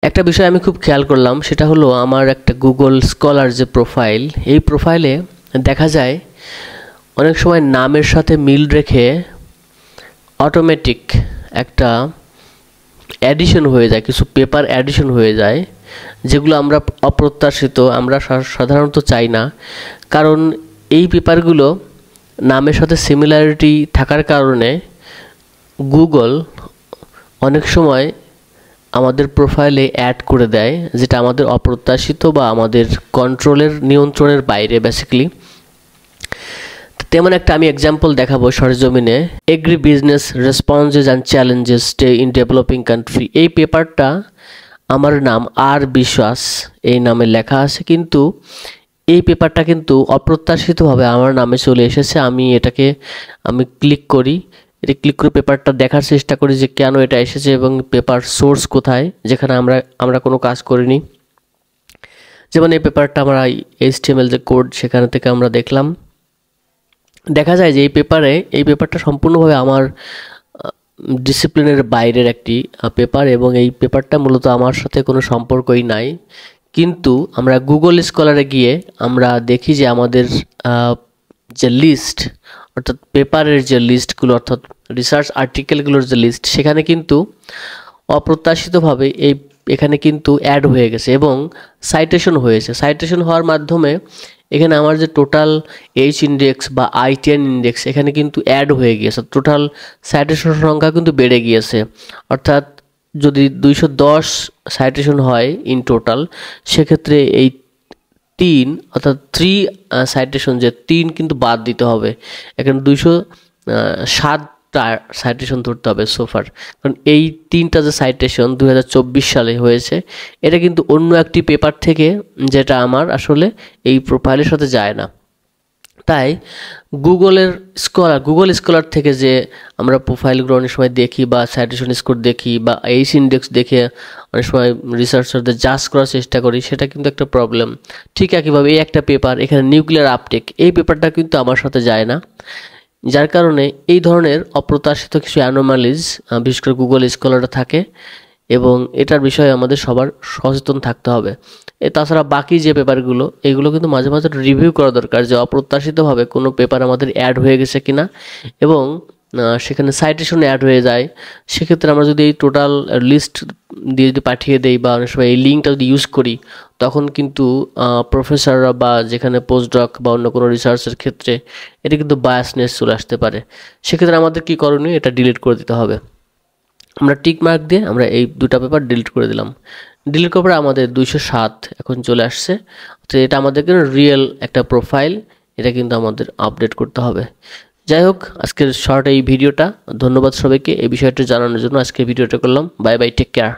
একটা বিষয় আমি খুব খেয়াল করলাম, সেটা হলো আমার একটা গুগল স্কলার যে প্রোফাইল, এই প্রোফাইলে দেখা যায় অনেক সময় নামের সাথে মিল রেখে অটোমেটিক একটা অ্যাডিশন হয়ে যায়, কিছু পেপার অ্যাডিশন হয়ে যায়, যেগুলো আমরা অপ্রত্যাশিত, আমরা সাধারণত চাই না। কারণ এই পেপারগুলো নামের সাথে সিমিলারিটি থাকার কারণে গুগল অনেক সময় আমাদের প্রোফাইলে অ্যাড করে দেয়, যেটা আমাদের অপ্রত্যাশিত বা আমাদের কন্ট্রোলের নিয়ন্ত্রণের বাইরে বেসিক্যালি। তেমন একটা আমি এক্সাম্পল দেখাবো সরেজমিনে। Agri business responses and challenges stay in developing country, এই পেপারটা আমার নাম আর বিশ্বাস এই নামে লেখা আছে, কিন্তু এই পেপারটা কিন্তু অপ্রত্যাশিতভাবে আমার নামে চলে এসেছে। আমি ক্লিক করি, এটা ক্লিক করে পেপারটা দেখার চেষ্টা করি যে কেন এটা এসেছে এবং পেপার সোর্স কোথায়, যেখানে আমরা কোনো কাজ করিনি। যেমন এই পেপারটা আমরা HTML যে কোড, সেখান থেকে আমরা দেখলাম, দেখা যায় যে এই পেপারটা সম্পূর্ণভাবে আমার ডিসিপ্লিনের বাইরের একটি পেপার, এবং এই পেপারটা মূলত আমার সাথে কোনো সম্পর্কই নাই। কিন্তু আমরা গুগল স্কলারে গিয়ে আমরা দেখি যে আমাদের যে লিস্ট, অর্থাৎ পেপারের যে লিস্টগুলো, অর্থাৎ রিসার্চ আর্টিকেলগুলোর যে লিস্ট, সেখানে কিন্তু অপ্রত্যাশিতভাবে এখানে কিন্তু অ্যাড হয়ে গেছে এবং সাইটেশন হয়েছে। সাইটেশন হওয়ার মাধ্যমে এখানে আমার যে টোটাল H ইন্ডেক্স বা I10 ইন্ডেক্স, এখানে কিন্তু অ্যাড হয়ে গিয়েছে, টোটাল সাইটেশন সংখ্যা কিন্তু বেড়ে গিয়েছে। অর্থাৎ যদি 210 সাইটেশন হয় ইন টোটাল, সেক্ষেত্রে এই 3 অর্থাৎ 3 সাইটেশন, যে 3 কিন্তু বাদ দিতে হবে। এখানে 207টা সাইটেশন ধরতে হবে সোফার, কারণ এই 3টা যে সাইটেশন 2024 সালে হয়েছে, এটা কিন্তু অন্য একটি পেপার থেকে, যেটা আমার আসলে এই প্রোফাইলের সাথে যায় না। তাই গুগল স্কলার থেকে যে আমরা প্রোফাইলগুলো অনেক সময় দেখি বা সাইটেশন স্কোর দেখি বা H ইন্ডেক্স দেখে অনেক সময় রিসার্চারদের জাজ করার চেষ্টা করি, সেটা কিন্তু একটা প্রবলেম। ঠিক একইভাবে এই একটা পেপার, এখানে নিউক্লিয়ার আপটেক, এই পেপারটা কিন্তু আমার সাথে যায় না, যার কারণে এই ধরনের অপ্রত্যাশিত কিছু অ্যানোমালিজ বিশেষ করে গুগল স্কলারে থাকে, এবং এটার বিষয়ে আমাদের সবার সচেতন থাকতে হবে। তাছাড়া বাকি যে পেপারগুলো, এগুলো কিন্তু মাঝে মাঝে রিভিউ করা দরকার, যে অপ্রত্যাশিতভাবে কোনো পেপার আমাদের অ্যাড হয়ে গেছে কিনা, এবং সেখানে সাইটেশন অ্যাড হয়ে যায়। সেক্ষেত্রে আমরা যদি এই টোটাল লিস্ট দিয়ে যদি পাঠিয়ে দেই বা অনেক সময় এই লিঙ্কটা যদি ইউজ করি, তখন কিন্তু প্রফেসররা বা যেখানে পোস্টডক বা অন্য কোনো রিসার্চের ক্ষেত্রে এটা কিন্তু বায়াসনেস চলে আসতে পারে। সেক্ষেত্রে আমাদের কী করণীয়, এটা ডিলিট করে দিতে হবে। আমরা টিক মার্ক দিয়ে আমরা এই দুটো পেপার ডিলিট করে দিলাম। ডিলিট করার পরে আমাদের 207 এখন চলে আসছে। তো এটা আমাদের কিন্তু রিয়েল একটা প্রোফাইল, এটা কিন্তু আমাদের আপডেট করতে হবে। যাই হোক, আজকের শর্ট এই ভিডিওটা, ধন্যবাদ সবাইকে এই বিষয়টা জানানোর জন্য আজকে ভিডিওটা করলাম। Bye bye, take care.